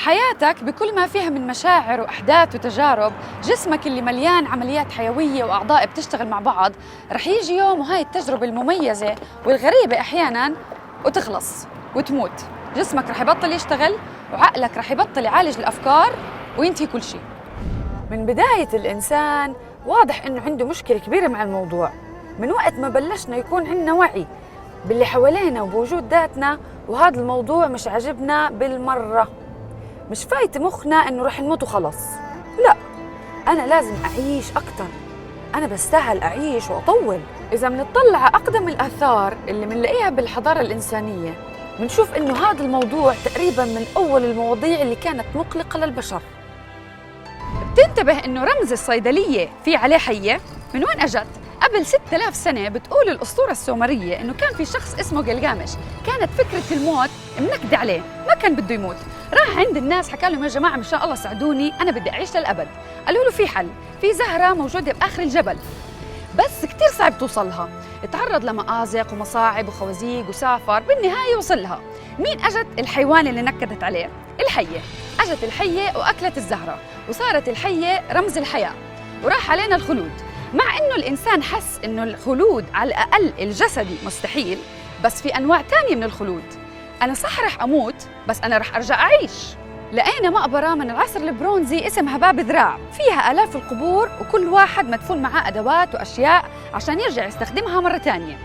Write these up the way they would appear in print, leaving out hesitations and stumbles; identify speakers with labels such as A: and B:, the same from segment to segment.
A: حياتك بكل ما فيها من مشاعر وأحداث وتجارب، جسمك اللي مليان عمليات حيوية وأعضاء بتشتغل مع بعض، رح يجي يوم وهاي التجربة المميزة والغريبة أحياناً وتخلص وتموت. جسمك رح يبطل يشتغل وعقلك رح يبطل يعالج الأفكار وينتهي كل شيء. من بداية الإنسان واضح إنه عنده مشكلة كبيرة مع الموضوع، من وقت ما بلشنا يكون عندنا وعي باللي حوالينا وبوجود ذاتنا، وهذا الموضوع مش عاجبنا بالمرة. مش فايت مخنا إنه رح نموت وخلص، لا، أنا لازم أعيش أكتر، أنا بستاهل أعيش وأطول. إذا منطلع على أقدم الآثار اللي منلاقيها بالحضارة الإنسانية، منشوف إنه هذا الموضوع تقريباً من أول المواضيع اللي كانت مقلقة للبشر. بتنتبه إنه رمز الصيدلية في عليه حية؟ من وين أجت؟ قبل 6000 سنة بتقول الأسطورة السومرية إنه كان في شخص اسمه جلجامش، كانت فكرة الموت منكدة عليه، ما كان بده يموت. راح عند الناس حكى لهم يا جماعة مشان الله ساعدوني، أنا بدي أعيش للأبد. قالوا له في حل، في زهرة موجودة بآخر الجبل بس كتير صعب توصلها. تعرض لمآزق ومصاعب وخوازيق وسافر، بالنهاية وصلها. مين أجت الحيوان اللي نكدت عليه؟ الحية. أجت الحية وأكلت الزهرة، وصارت الحية رمز الحياة، وراح علينا الخلود. مع إنه الإنسان حس إنه الخلود على الأقل الجسدي مستحيل، بس في أنواع تانية من الخلود. أنا صح رح أموت بس أنا رح أرجع أعيش. لقينا مقبرة من العصر البرونزي اسمها باب ذراع، فيها آلاف القبور وكل واحد مدفون معاه أدوات وأشياء عشان يرجع يستخدمها مرة تانية.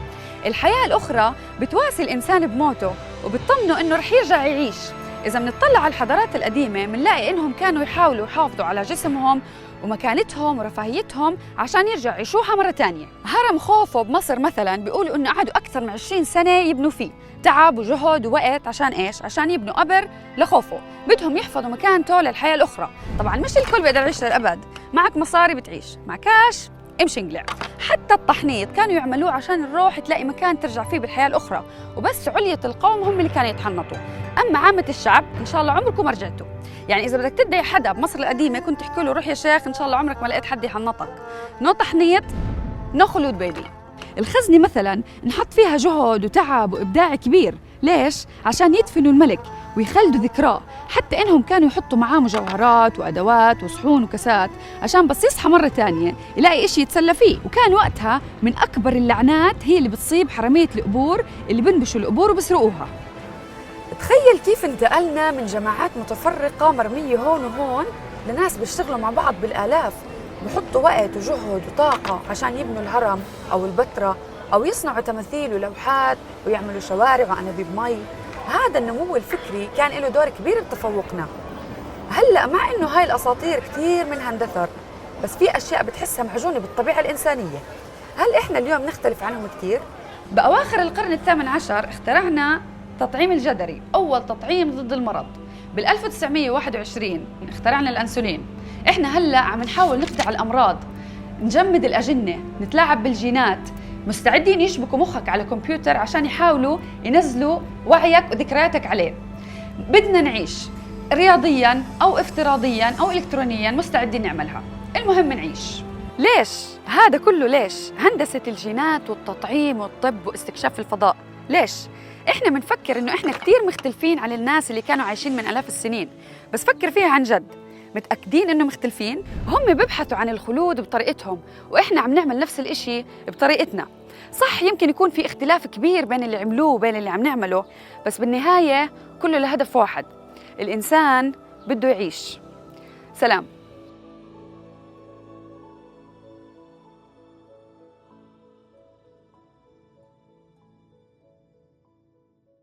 A: الحياة الأخرى بتواسي الإنسان بموته وبتطمنه إنه رح يرجع يعيش. إذا منطلع على الحضارات القديمة منلاقي إنهم كانوا يحاولوا يحافظوا على جسمهم ومكانتهم ورفاهيتهم عشان يرجعوا يعيشوها مرة تانية. هرم خوفو بمصر مثلاً بيقولوا إنه قعدوا أكثر من 20 سنة يبنوا فيه، تعب وجهد ووقت عشان إيش؟ عشان يبنوا قبر لخوفو، بدهم يحفظوا مكانته للحياة الأخرى. طبعاً مش الكل بيقدر يعيش للأبد، معك مصاري بتعيش، معكاش امشي انقلع. حتى التحنيط كانوا يعملوه عشان الروح تلاقي مكان ترجع فيه بالحياة الأخرى، وبس علية القوم هم اللي كانوا يتحنطوا. أما عامة الشعب إن شاء الله عمركم ما رجعتوا. يعني إذا بدك تدعي حدا بمصر القديمة كنت تحكي له روح يا شيخ إن شاء الله عمرك ما لقيت حد يحنطك. نو تحنيط، نو خلود بيبي. الخزنة مثلاً نحط فيها جهد وتعب وإبداع كبير، ليش؟ عشان يدفنوا الملك ويخلدوا ذكراه، حتى إنهم كانوا يحطوا معاه مجوهرات وأدوات وصحون وكاسات عشان بس يصحى مرة تانية يلاقي إشي يتسلى فيه. وكان وقتها من أكبر اللعنات هي اللي بتصيب حرامية القبور اللي بنبشوا القبور وبسرقوها. تخيل كيف انتقلنا من جماعات متفرقة مرمية هون وهون لناس بيشتغلوا مع بعض بالآلاف، بحطوا وقت وجهد وطاقة عشان يبنوا الهرم أو البتراء أو يصنعوا تماثيل ولوحات ويعملوا شوارع وأنابيب مي. هذا النمو الفكري كان له دور كبير بتفوقنا. هلأ مع إنه هاي الأساطير كتير منها اندثر، بس في أشياء بتحسها معجونة بالطبيعة الإنسانية. هل إحنا اليوم نختلف عنهم كتير؟ بأواخر القرن الثامن عشر اخترعنا تطعيم الجدري، أول تطعيم ضد المرض. بال1921 اخترعنا الأنسولين. إحنا هلأ عم نحاول نخدع الأمراض، نجمد الأجنة، نتلاعب بالجينات، مستعدين يشبكوا مخك على كمبيوتر عشان يحاولوا ينزلوا وعيك وذكرياتك عليه. بدنا نعيش رياضياً أو افتراضياً أو إلكترونياً، مستعدين نعملها، المهم نعيش. ليش؟ هذا كله ليش؟ هندسة الجينات والتطعيم والطب واستكشاف الفضاء. ليش؟ إحنا منفكر إنه إحنا كتير مختلفين عن الناس اللي كانوا عايشين من آلاف السنين، بس فكر فيها عن جد، متأكدين إنه مختلفين؟ هم بيبحثوا عن الخلود بطريقتهم وإحنا عم نعمل نفس الإشي بطريقتنا. صح يمكن يكون في اختلاف كبير بين اللي عملوه وبين اللي عم نعمله، بس بالنهاية كله لهدف واحد، الإنسان بده يعيش. سلام.